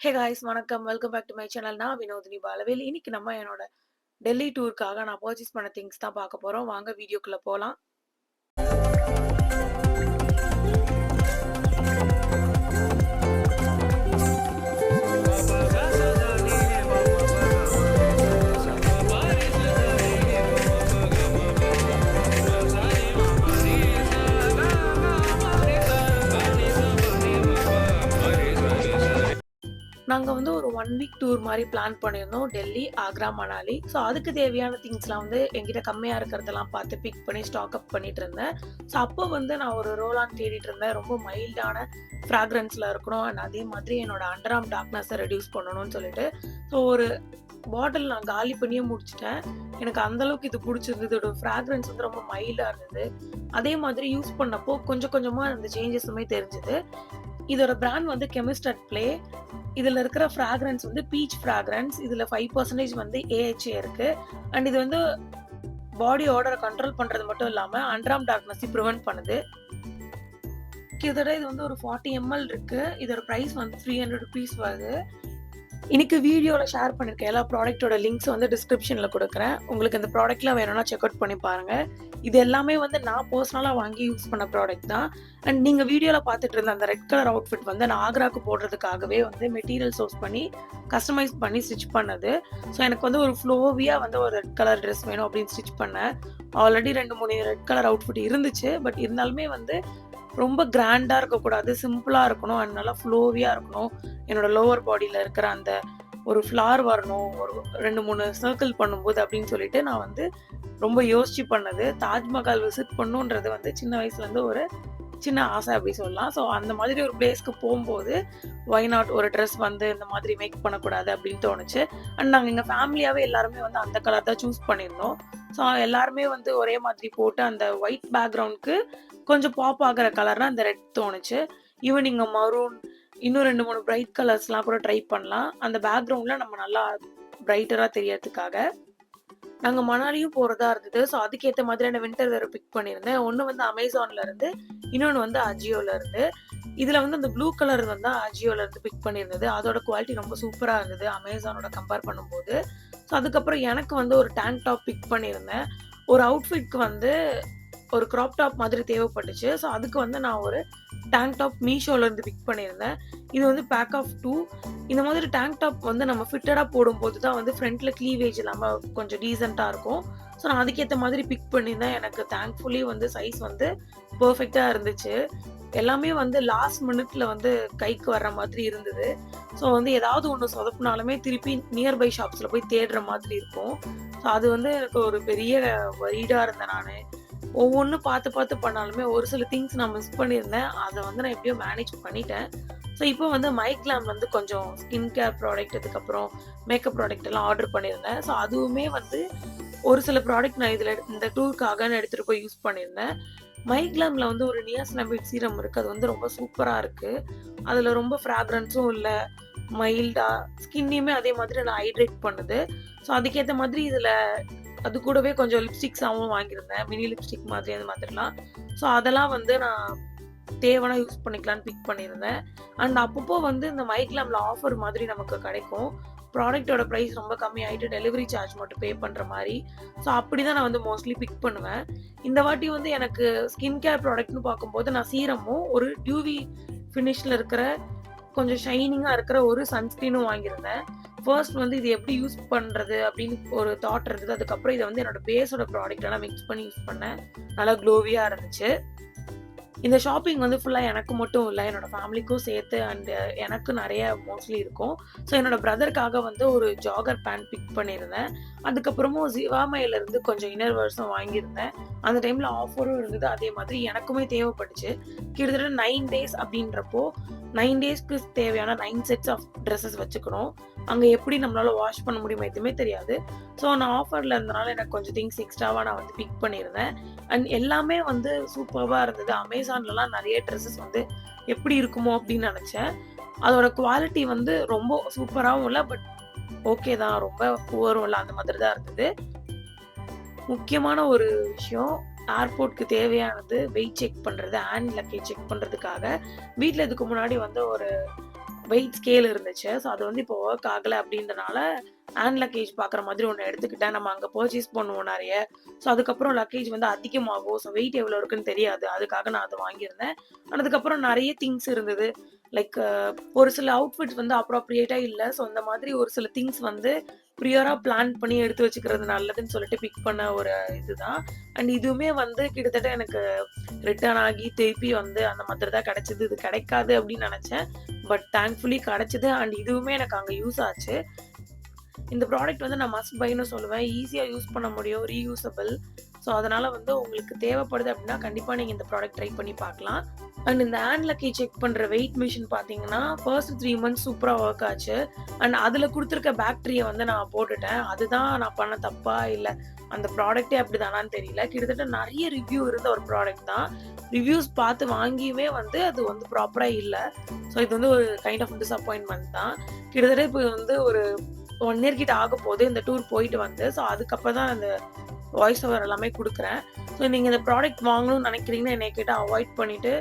ஹே guys வணக்கம். Welcome back to my channel. நான் வினோதினி பாலவேல். இன்னைக்கு நம்ம என்னோட டெல்லி டூருக்காக நான் பர்ச்சேஸ் பண்ண திங்ஸ் தான் பார்க்க போறோம். வாங்க வீடியோக்குள்ள போலாம். நாங்க வந்து ஒரு 1 வீக் டூர் மாரி பிளான் பண்ணியிருந்தோம். டெல்லி, ஆக்ரா, மணாலி. ஸோ அதுக்கு தேவையான திங்ஸ்லாம் வந்து என்கிட்ட கம்மியா இருக்கிறதெல்லாம் பார்த்து பிக் பண்ணி ஸ்டாக் அப் பண்ணிட்டு இருந்தேன். ஸோ அப்போ வந்து நான் ஒரு ரோல் ஆன் தேடிட்டு இருந்தேன். ரொம்ப மைல்டான ஃப்ராக்ரன்ஸ்ல இருக்கணும். அண்ட் அதே மாதிரி என்னோட அண்டர் ஆர்ம் டார்க்னஸை ரெடியூஸ் பண்ணணும்னு சொல்லிட்டு, ஸோ ஒரு பாட்டில் நான் காலி பண்ணியே முடிச்சுட்டேன். எனக்கு அந்த அளவுக்கு இது பிடிச்சிருந்தது. இதோட ஃப்ராக்ரன்ஸ் வந்து ரொம்ப மைல்டா இருந்தது. அதே மாதிரி யூஸ் பண்ணப்போ கொஞ்சம் கொஞ்சமா அந்த சேஞ்சஸுமே தெரிஞ்சது. இதோட பிராண்ட் வந்து கெமிஸ்ட் அட் ப்ளே. இதுல இருக்கிற ஃப்ராக்ரன்ஸ் வந்து பீச் ஃப்ராக்ரன்ஸ். இதுல 5% வந்து AHA இருக்கு. அண்ட் இது வந்து பாடி ஆர்டரை கண்ட்ரோல் பண்றது மட்டும் இல்லாம அண்டர் ஆர்ம் டார்க்னஸை ப்ரிவென்ட் பண்ணுது. கிட்டத்தட்ட இது வந்து ஒரு 40 ml இருக்கு. இதோட பிரைஸ் வந்து 300 rupees வருது. இன்னைக்கு வீடியோல ஷேர் பண்ணிருக்க எல்லா ப்ராடக்ட்டோட லிங்க்ஸ் வந்து டிஸ்கிரிப்ஷன்ல கொடுக்குறேன். உங்களுக்கு இந்த ப்ராடக்ட்லாம் வேணும்னா செக் அவுட் பண்ணி பாருங்க. இது எல்லாமே வந்து நான் பர்சனலா வாங்கி யூஸ் பண்ண ப்ராடக்ட் தான். அண்ட் நீங்க வீடியோல பார்த்துட்டு இருந்த அந்த ரெட் கலர் அவுட்ஃபிட் வந்து நான் ஆக்ராக்கு போடுறதுக்காகவே வந்து மெட்டீரியல் சோர்ஸ் பண்ணி கஸ்டமைஸ் பண்ணி ஸ்டிச் பண்ணது. ஸோ எனக்கு வந்து ஒரு ஃப்ளோவியா வந்து ஒரு ரெட் கலர் ட்ரெஸ் வேணும் அப்படின்னு ஸ்டிச் பண்ணேன். ஆல்ரெடி 2-3 ரெட் கலர் அவுட்ஃபிட் இருந்துச்சு. பட் இருந்தாலுமே வந்து ரொம்ப கிராண்டா இருக்கக்கூடாது, சிம்பிளா இருக்கணும் அண்ட் நல்லா ஃப்ளோவியா இருக்கணும். என்னோட லோவர் பாடியில இருக்கிற அந்த ஒரு ஃப்ளார் வரணும், ஒரு 2-3 சர்க்கிள் பண்ணும்போது அப்படின்னு சொல்லிட்டு நான் வந்து ரொம்ப யோசிச்சு பண்ணது. தாஜ்மஹால் விசிட் பண்ணுன்றது வந்து சின்ன வயசுலேருந்து ஒரு சின்ன ஆசை அப்படி சொல்லலாம். ஸோ அந்த மாதிரி ஒரு பிளேஸ்க்கு போகும்போது ஒய் நாட் ஒரு ட்ரெஸ் வந்து இந்த மாதிரி மேக் பண்ணக்கூடாது அப்படின்னு தோணுச்சு. அண்ட் நாங்கள் எங்கள் ஃபேமிலியாகவே எல்லாருமே வந்து அந்த கலர் தான் சூஸ் பண்ணியிருந்தோம். ஸோ எல்லாருமே வந்து ஒரே மாதிரி போட்டு அந்த ஒயிட் பேக்ரவுண்டுக்கு கொஞ்சம் பாப் ஆகிற கலர்னா அந்த ரெட் தோணுச்சு. ஈவன் இங்கே மரூன் இன்னும் 2-3 பிரைட் கலர்ஸ்லாம் கூட ட்ரை பண்ணலாம். அந்த பேக்ரவுண்டில் நம்ம நல்லா பிரைட்டராக தெரியறதுக்காக. நாங்கள் மணாலியும் போகிறதா இருந்தது. ஸோ அதுக்கேற்ற மாதிரியான வின்டர் வேர் பிக் பண்ணியிருந்தேன். ஒன்று வந்து அமேசான்ல இருந்து, இன்னொன்று வந்து அஜியோல இருந்து. இதில் வந்து அந்த ப்ளூ கலர் வந்து அஜியோல இருந்து பிக் பண்ணியிருந்தது. அதோட குவாலிட்டி ரொம்ப சூப்பராக இருந்தது அமேசானோட கம்பேர் பண்ணும்போது. ஸோ அதுக்கப்புறம் எனக்கு வந்து ஒரு டேங்க் டாப் பிக் பண்ணியிருந்தேன். ஒரு அவுட்ஃபிட்க்கு வந்து ஒரு கிராப் டாப் மாதிரி தேவைப்பட்டுச்சு. ஸோ அதுக்கு வந்து நான் ஒரு டேங்க் டாப் மீஷோலேருந்து பிக் பண்ணியிருந்தேன். இது வந்து பேக் ஆஃப் 2. இந்த மாதிரி டேங்க் டாப் வந்து நம்ம ஃபிட்டடாக போடும்போது தான் வந்து ஃப்ரண்ட்டில் க்ளீவேஜ் இல்லாமல் கொஞ்சம் டீசெண்டாக இருக்கும். ஸோ நான் அதுக்கேற்ற மாதிரி பிக் பண்ணியிருந்தேன். எனக்கு தேங்க்ஃபுல்லி வந்து சைஸ் வந்து பர்ஃபெக்டாக இருந்துச்சு. எல்லாமே வந்து லாஸ்ட் மினிட்ல வந்து கைக்கு வர்ற மாதிரி இருந்தது. ஸோ வந்து ஏதாவது ஒன்று சொதப்புனாலுமே திருப்பி நியர்பை ஷாப்ஸில் போய் தேடுற மாதிரி இருக்கும். ஸோ அது வந்து எனக்கு ஒரு பெரிய வரிடாக இருந்தேன் நான். ஒவ்வொன்றும் பார்த்து பார்த்து பண்ணாலுமே ஒரு சில திங்ஸ் நான் மிஸ் பண்ணியிருந்தேன். அதை வந்து நான் எப்படியோ மேனேஜ் பண்ணிட்டேன். ஸோ இப்போ வந்து மைக்லாம் வந்து கொஞ்சம் ஸ்கின் கேர் ப்ராடக்ட், அதுக்கப்புறம் மேக்கப் ப்ராடக்ட் எல்லாம் ஆர்டர் பண்ணியிருந்தேன். ஸோ அதுவுமே வந்து ஒரு சில ப்ராடக்ட் நான் இதில் இந்த டூருக்காக எடுத்துகிட்டு போய் யூஸ் பண்ணியிருந்தேன். மைக்லாமில் வந்து ஒரு நியாசினமைட் சீரம் இருக்குது. அது வந்து ரொம்ப சூப்பராக இருக்குது. அதில் ரொம்ப ஃப்ராக்ரன்ஸும் இல்லை, மைல்டாக ஸ்கின்னையுமே அதே மாதிரி நான் ஹைட்ரேட் பண்ணுது. ஸோ அதுக்கேற்ற மாதிரி இதில் அது கூடவே கொஞ்சம் லிப்ஸ்டிக்ஸாகவும் வாங்கியிருந்தேன். மினி லிப்ஸ்டிக் மாதிரி அந்த மாதிரிலாம். ஸோ அதெல்லாம் வந்து நான் தேவைன்னா யூஸ் பண்ணிக்கலான்னு பிக் பண்ணியிருந்தேன். அண்ட் அப்பப்போ வந்து இந்த மைக்லாமில் ஆஃபர் மாதிரி நமக்கு கிடைக்கும். ப்ராடக்ட்டோட ப்ரைஸ் ரொம்ப கம்மியாயிட்டு டெலிவரி சார்ஜ் மட்டும் பே பண்ணுற மாதிரி. ஸோ அப்படி தான் நான் வந்து மோஸ்ட்லி பிக் பண்ணுவேன். இந்த வாட்டி வந்து எனக்கு ஸ்கின் கேர் ப்ராடக்ட்னு பார்க்கும்போது நான் சீரமும் ஒரு டியூவி ஃபினிஷில் இருக்கிற கொஞ்சம் ஷைனிங்காக இருக்கிற ஒரு சன்ஸ்க்ரீனும் வாங்கியிருந்தேன். ஃபர்ஸ்ட் வந்து இது எப்படி யூஸ் பண்ணுறது அப்படின்னு ஒரு தாட் இருந்தது. அதுக்கப்புறம் இதை வந்து என்னோட பேஸோட ப்ராடக்ட் எல்லாம் மிக்ஸ் பண்ணி யூஸ் பண்ணேன். நல்லா க்ளோவியாக இருந்துச்சு. இந்த ஷாப்பிங் வந்து ஃபுல்லாக எனக்கு மட்டும் இல்லை, என்னோட ஃபேமிலிக்கும் சேர்த்து அண்ட் எனக்கு நிறைய மோஸ்ட்லி இருக்கும். ஸோ என்னோட பிரதருக்காக வந்து ஒரு ஜாகர் பேண்ட் பிக் பண்ணியிருந்தேன். அதுக்கப்புறமும் ஜிவாமையிலேருந்து கொஞ்சம் இன்னர் வேர்ஸும் வாங்கியிருந்தேன். அந்த டைமில் ஆஃபரும் இருந்தது. அதே மாதிரி எனக்குமே தேவைப்பட்டுச்சு. கிட்டத்தட்ட 9 days அப்படின்றப்போ 9 daysக்கு தேவையான 9 sets ஆஃப் ட்ரெஸ்ஸஸ் வச்சுக்கணும். அங்கே எப்படி நம்மளால வாஷ் பண்ண முடியுமா எதுவுமே தெரியாது. ஸோ நான் ஆஃபரில் இருந்தனால எனக்கு கொஞ்சம் திங்ஸ் எக்ஸ்ட்ராவாக நான் வந்து பிக் பண்ணியிருந்தேன். அண்ட் எல்லாமே வந்து சூப்பராக இருந்தது. அமேசான்லலாம் நிறைய ட்ரெஸ்ஸஸ் வந்து எப்படி இருக்குமோ அப்படின்னு நினச்சேன். அதோட குவாலிட்டி வந்து ரொம்ப சூப்பராகவும் இல்லை, பட் ஓகே தான், ரொம்ப புவரும் இல்லை, அந்த மாதிரி தான் இருந்தது. முக்கியமான ஒரு விஷயம், ஏர்போர்ட்க்கு தேவையானது வெயிட் செக் பண்ணுறது, ஹேண்ட் லக்கேஜ் செக் பண்ணுறதுக்காக வீட்டில் இதுக்கு முன்னாடி வந்து ஒரு வெயிட் ஸ்கேல் இருந்துச்சு. ஸோ அது வந்து இப்போ ஒர்க் ஆகல அப்படின்றனால ஹேண்ட் லக்கேஜ் பார்க்குற மாதிரி ஒண்ணு எடுத்துக்கிட்டேன். நம்ம அங்க பர்ச்சேஸ் பண்ணுவோம் நெறைய. ஸோ அதுக்கப்புறம் லக்கேஜ் வந்து அதிகமாகும். ஸோ வெயிட் எவ்வளோ இருக்குன்னு தெரியாது. அதுக்காக நான் அத வாங்கியிருந்தேன். அதுக்கப்புறம் நெறைய திங்ஸ் இருந்தது. லைக் ஒரு சில அவுட்ஃபிட்ஸ் வந்து அப்ராப்ரியேட்டா இல்ல. ஸோ இந்த மாதிரி ஒரு சில திங்ஸ் வந்து ப்ரியரா பிளான் பண்ணி எடுத்து வச்சுக்கிறது நல்லதுன்னு சொல்லிட்டு பிக் பண்ண ஒரு இதுதான். அண்ட் இதுவுமே வந்து கிட்டத்தட்ட எனக்கு ரிட்டர்ன் ஆகி திருப்பி வந்து அந்த மாதிரி தான் கிடைச்சது. இது கிடைக்காது அப்படின்னு நெனச்சேன். பட் தேங்க்ஃபுல்லி கிடைச்சது. அண்ட் இதுவுமே எனக்கு அங்க யூஸ் ஆச்சு. இந்த ப்ராடக்ட் வந்து நான் மஸ்ட் பைன்னு சொல்லுவேன். ஈஸியா யூஸ் பண்ண முடியும். ரீயூசபிள். ஸோ அதனால வந்து உங்களுக்கு தேவைப்படுது அப்படின்னா, கண்டிப்பா நீங்க இந்த ப்ராடக்ட் ட்ரை பண்ணி பார்க்கலாம். அண்ட் இந்த ஹேண்ட் லக்கேஜ் செக் பண்ற வெயிட் மிஷின் பார்த்தீங்கன்னா, ஃபர்ஸ்ட் 3 மந்த்ஸ் சூப்பரா ஒர்க் ஆச்சு. அண்ட் அதுல குடுத்துருக்க பேட்டரிய வந்து நான் போட்டுட்டேன். அதுதான் நான் பண்ண தப்பா? இல்ல அந்த ப்ராடக்ட்டே அப்படிதானான்னு தெரியல. கிட்டத்தட்ட நெறைய ரிவ்யூ இருந்த ஒரு ப்ராடக்ட் தான். ரிவ்யூஸ் பார்த்து வாங்கியுமே வந்து அது வந்து ப்ராப்பரா இல்ல. ஸோ இது வந்து ஒரு கைண்ட் ஆஃப் டிசப்பாயின்ட்மென்ட் தான். கிட்டத்தட்ட இப்போ வந்து ஒரு 1 இயர் கிட்ட ஆகப்போகுது இந்த டூர் போயிட்டு வந்து. ஸோ அதுக்கப்புறம் தான் அந்த வாய்ஸ் ஓவர் எல்லாமே குடுக்குறேன். ஸோ நீங்க இந்த ப்ராடக்ட் வாங்கணும்னு நினைக்கிறீங்கன்னா என்னைய கேட்டா அவாய்ட் பண்ணிட்டு,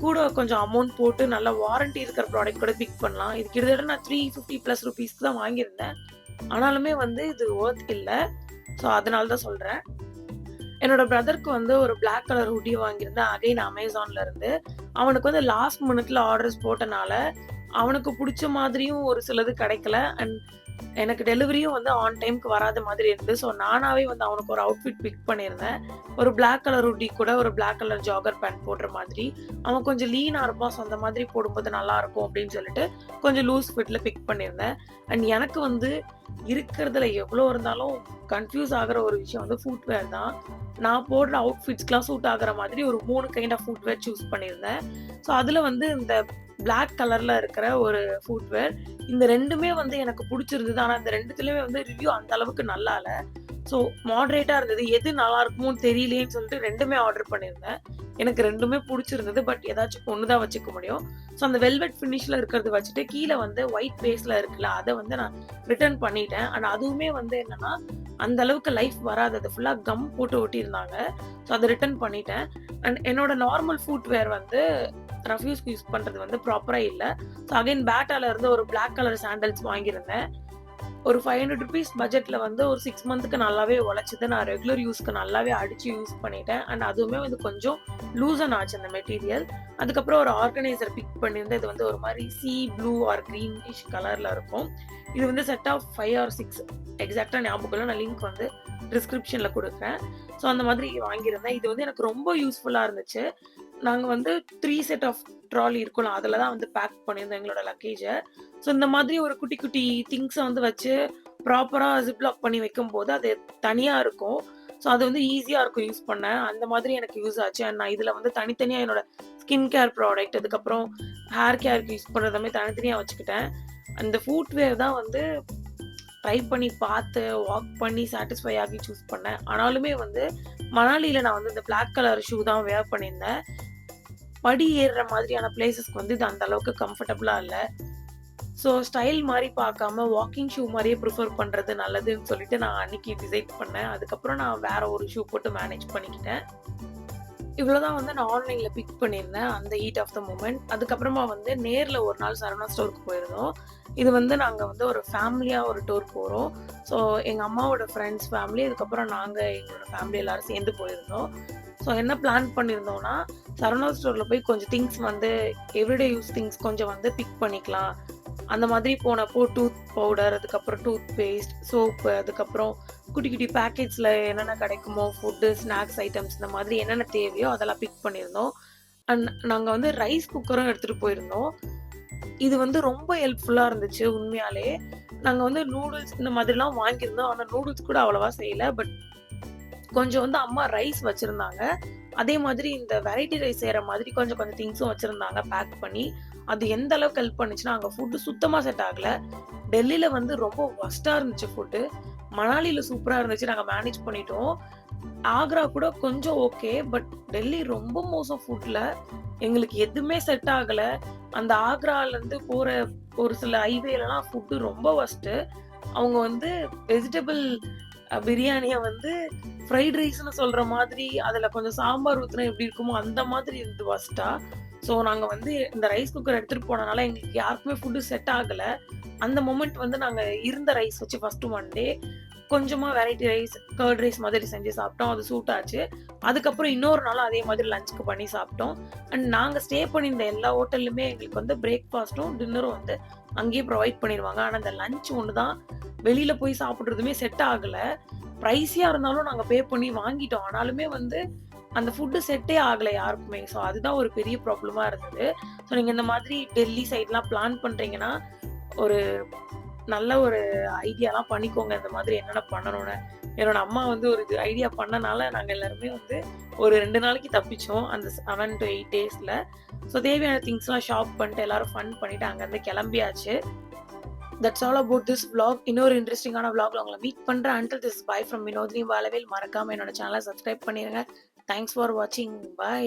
கூட கொஞ்சம் அமௌண்ட் போட்டு நல்ல வாரண்டி இருக்கிற ப்ராடக்ட் கூட பிக் பண்ணலாம். இது கிட்டத்தட்ட நான் 350 ரூபீஸ்க்கு தான் வாங்கியிருந்தேன். ஆனாலுமே வந்து இது வொர்த் இல்ல. ஸோ அதனால தான் சொல்றேன். என்னோட பிரதருக்கு வந்து ஒரு பிளாக் கலர் ஹூடி வாங்கியிருந்தேன். அகைன் Amazonல இருந்து. அவனுக்கு வந்து லாஸ்ட் மினிட்ல ஆர்டர்ஸ் போட்டனால, அவனுக்கு புடிச்ச மாதிரியும் ஒரு சிலது கிடைக்கல. அண்ட் எனக்கு டெலிவரியும் வந்து ஆன் டைம்க்கு வராத மாதிரி இருந்தது. ஸோ நானாவே வந்து அவனுக்கு ஒரு அவுட்ஃபிட் பிக் பண்ணியிருந்தேன். ஒரு பிளாக் கலர் ஹூடி கூட ஒரு பிளாக் கலர் ஜாகர் பேண்ட் போடுற மாதிரி. அவன் கொஞ்சம் லீனா இருப்பான். ஸோ அந்த மாதிரி போடும்போது நல்லாருக்கும் அப்படின்னு சொல்லிட்டு, கொஞ்சம் லூஸ் ஃபிட்ல பிக் பண்ணியிருந்தேன். அண்ட் எனக்கு வந்து இருக்கிறதுல எவ்வளோ இருந்தாலும் கன்ஃப்யூஸ் ஆகுற ஒரு விஷயம் வந்து ஃபுட்வேர் தான். நான் போடுற அவுட்ஃபிட்ஸ்க்குலாம் சூட் ஆகுற மாதிரி ஒரு 3 கைண்ட் ஆஃப் ஃபுட்வேர் சூஸ் பண்ணியிருந்தேன். ஸோ அதுல வந்து இந்த பிளாக் கலர்ல இருக்கிற ஒரு ஃபுட்வேர். இந்த 2மே வந்து எனக்கு புடிச்சிருந்தது. ஆனா இந்த 2த்துலயுமே வந்து ரிவ்யூ அந்த அளவுக்கு நல்லா இல்ல. ஸோ மாடரேட்டா இருந்தது. எது நல்லா இருக்குமோன்னு தெரியலையேன்னு சொல்லிட்டு 2மே ஆர்டர் பண்ணியிருந்தேன். எனக்கு 2மே புடிச்சிருந்தது. பட் ஏதாச்சும் ஒண்ணு தான் வச்சுக்க முடியும். ஸோ அந்த வெல்வெட் ஃபினிஷ்ல இருக்கிறத வச்சுட்டு கீழ வந்து ஒயிட் பேஸ்ல இருக்குல்ல, அத வந்து நான் ரிட்டர்ன் பண்ணிட்டேன். ஆனா அதுவுமே வந்து என்னன்னா, அந்த அளவுக்கு லைஃப் வராது. அது ஃபுல்லா கம் போட்டு ஒட்டியிருந்தாங்க. ஸோ அத ரிட்டர்ன் பண்ணிட்டேன். அண்ட் என்னோட நார்மல் ஃபுட்வேர் வந்து ரஃப்யூஸ்க்கு யூஸ் பண்றது வந்து ப்ராப்பரா இல்ல. ஸோ அகைன் பேட்டால இருந்து ஒரு பிளாக் கலர் சாண்டல்ஸ் வாங்கியிருந்தேன். ஒரு ₹500 பட்ஜெட்ல வந்து ஒரு 6 மந்த்க்கு நல்லாவே உழைச்சது. நான் ரெகுலர் யூஸ்க்கு நல்லாவே அடிச்சு யூஸ் பண்ணிட்டேன். அண்ட் அதுவுமே வந்து கொஞ்சம் லூசன் ஆச்சு அந்த மெட்டீரியல். அதுக்கப்புறம் ஒரு ஆர்கனைசர் பிக் பண்ணியிருந்தேன். இது வந்து ஒரு மாரி சீ ப்ளூ ஆர் கிரீனிஷ் கலர்ல இருக்கும். இது வந்து செட் ஆஃப் 5 ஆர் 6 எக்ஸாக்ட்டா ஞாபகம் இல்ல. நான் லிங்க் வந்து டிஸ்கிரிப்ஷன்ல குடுக்குறேன். ஸோ அந்த மாதிரி வாங்கியிருந்தேன். இது வந்து எனக்கு ரொம்ப யூஸ்ஃபுல்லா இருந்துச்சு. நாங்க வந்து 3 செட் ஆஃப் ட்ராலி இருக்கும்ல, அதுல தான் வந்து பேக் பண்ணியிருந்தோம் எங்களோட லக்கேஜ. ஸோ இந்த மாதிரி ஒரு குட்டி குட்டி திங்ஸ வந்து வச்சு ப்ராப்பரா ஜிப்லாக் பண்ணி வைக்கும்போது, அது தனியா இருக்கும். ஸோ அது வந்து ஈஸியா இருக்கும் யூஸ் பண்ண. அந்த மாதிரி எனக்கு யூஸ் ஆச்சு. அண்ட் நான் இதுல வந்து தனித்தனியா என்னோட ஸ்கின் கேர் ப்ராடக்ட், அதுக்கப்புறம் ஹேர் கேருக்கு யூஸ் பண்றதுமே தனித்தனியா வச்சுக்கிட்டேன். அந்த ஃபுட்வேர் தான் வந்து ட்ரை பண்ணி பார்த்து, வாக் பண்ணி சாட்டிஸ்ஃபை ஆகி சூஸ் பண்ணேன். ஆனாலுமே வந்து மணாலில நான் வந்து இந்த பிளாக் கலர் ஷூ தான் வேர் பண்ணியிருந்தேன். படி ஏறுற மாதிரியான பிளேஸஸ்க்கு வந்து இது அந்த அளவுக்கு கம்ஃபர்டபுளா இல்ல. ஸோ ஸ்டைல் மாரி பார்க்காம வாக்கிங் ஷூ மாரியே ப்ரிஃபர் பண்றது நல்லதுன்னு சொல்லிட்டு நான் அன்னைக்கு டிசைட் பண்ணேன். அதுக்கப்புறம் நான் வேற ஒரு ஷூ போட்டு மேனேஜ் பண்ணிக்கிட்டேன். இவ்வளோதான் வந்து நான் ஆன்லைன்ல பிக் பண்ணியிருந்தேன். அந்த ஹீட் ஆஃப் த மொமெண்ட். அதுக்கப்புறமா வந்து நேர்ல ஒரு நாள் சரவணா ஸ்டோருக்கு போயிருந்தோம். இது வந்து நாங்க வந்து ஒரு ஃபேமிலியா ஒரு டூர் போறோம். ஸோ எங்க அம்மாவோட ஃப்ரெண்ட்ஸ் ஃபேமிலி, அதுக்கப்புறம் நாங்க எங்களோட ஃபேமிலி எல்லாரும் சேர்ந்து போயிருந்தோம். ஸோ என்ன பிளான் பண்ணியிருந்தோம்னா, சரவணா ஸ்டோர்ல போய் கொஞ்சம் திங்ஸ் வந்து எவ்ரிடே யூஸ் திங்ஸ் கொஞ்சம் வந்து பிக் பண்ணிக்கலாம். அந்த மாதிரி போனப்போ டூத் பவுடர், அதுக்கப்புறம் டூத் பேஸ்ட், சோப்பு, அதுக்கப்புறம் குட்டி குட்டி பேக்கெட்ஸ்ல என்னென்ன கிடைக்குமோ ஃபுட்டு, ஸ்நாக்ஸ் ஐட்டம்ஸ் இந்த மாதிரி என்னென்ன தேவையோ அதெல்லாம் பிக் பண்ணியிருந்தோம். அண்ட் நாங்க வந்து ரைஸ் குக்கரும் எடுத்துட்டு போயிருந்தோம். இது வந்து ரொம்ப ஹெல்ப்ஃபுல்லா இருந்துச்சு உண்மையாலே. நாங்க வந்து நூடுல்ஸ் இந்த மாதிரிலாம் வாங்கியிருந்தோம். ஆனா நூடுல்ஸ் கூட அவ்வளவா செய்யல. பட் கொஞ்சம் வந்து அம்மா ரைஸ் வச்சிருந்தாங்க. அதே மாதிரி இந்த வெரைட்டி ரைஸ் செய்ற மாதிரி கொஞ்சம் கொஞ்சம் திங்ஸும் வச்சிருந்தாங்க பேக் பண்ணி. அது எந்த அளவுக்கு ஹெல்ப் பண்ணுச்சுன்னா, அங்க ஃபுட் சுத்தமா செட் ஆகல. டெல்லில வந்து ரொம்ப வொர்ஸ்ட்டா இருந்துச்சு ஃபுட்டு. மணாலில சூப்பரா இருந்துச்சு. நாங்க மேனேஜ் பண்ணிட்டோம். ஆக்ரா கூட கொஞ்சம் ஓகே. பட் டெல்லி ரொம்ப மோசம் ஃபுட்ல. எங்களுக்கு எதுவுமே செட் ஆகல. அந்த ஆக்ராலருந்து போற ஒரு சில ஹைவேலலாம் ஃபுட்டு ரொம்ப வொர்ஸ்ட்டு. அவங்க வந்து வெஜிடபிள் பிரியாணிய வந்து ஃப்ரைட் ரைஸ்ன்னு சொல்ற மாதிரி, அதுல கொஞ்சம் சாம்பார் ஊத்துனா எப்படி இருக்குமோ, அந்த மாதிரி இருந்தது வொர்ஸ்ட்டா. ஸோ நாங்க வந்து இந்த ரைஸ் குக்கர் எடுத்துட்டு போனனால எங்களுக்கு யாருக்குமே ஃபுட் செட் ஆகல. அந்த மொமெண்ட் வந்து நாங்க இருந்த ரைஸ் வச்சு ஃபர்ஸ்ட் ஒன் டே கொஞ்சமா வெரைட்டி ரைஸ், கர்ட் ரைஸ் மாதிரி செஞ்சு சாப்பிட்டோம். அது சூட் ஆச்சு. அதுக்கப்புறம் இன்னொரு நாளும் அதே மாதிரி லஞ்சுக்கு பண்ணி சாப்பிட்டோம். அண்ட் நாங்க ஸ்டே பண்ணியிருந்த எல்லா ஹோட்டல்லுமே எங்களுக்கு வந்து பிரேக்ஃபாஸ்ட்டும், டின்னரும் வந்து அங்கேயே ப்ரொவைட் பண்ணிருவாங்க. ஆனா அந்த லஞ்ச் ஒண்ணு தான் வெளியில போய் சாப்பிடுறதுமே செட் ஆகல. பிரைஸியா இருந்தாலும் நாங்க பே பண்ணி வாங்கிட்டோம். ஆனாலுமே வந்து அந்த ஃபுட் செட்டே ஆகல யாருக்குமே. ஸோ அதுதான் ஒரு பெரிய ப்ராப்ளமா இருந்தது. ஸோ நீங்க இந்த மாதிரி டெல்லி சைட்லாம் பிளான் பண்றீங்கன்னா, ஒரு நல்ல ஒரு ஐடியாலாம் பண்ணிக்கோங்க. இந்த மாதிரி என்னென்ன பண்ணணும்னு. என்னோட அம்மா வந்து ஒரு இது ஐடியா பண்ணனால, நாங்க எல்லாருமே வந்து ஒரு 2 நாளைக்கு தப்பிச்சோம். அந்த 7 to 8 டேஸ்ல. ஸோ தேவையான திங்ஸ்லாம் ஷாப் பண்ணிட்டு எல்லாரும் ஃபன் பண்ணிட்டு அங்கருந்து கிளம்பியாச்சு. That's all about this vlog. இன்னொரு இன்ட்ரஸ்டிங்கான விளாக்ல உங்கள மீட் பண்றேன். Until this by from Vinodhini Balavel. மறக்காம என்னோட சேனல சப்ஸ்கிரைப் பண்ணிருங்க. தேங்க்ஸ் ஃபார் வாட்சிங். பை.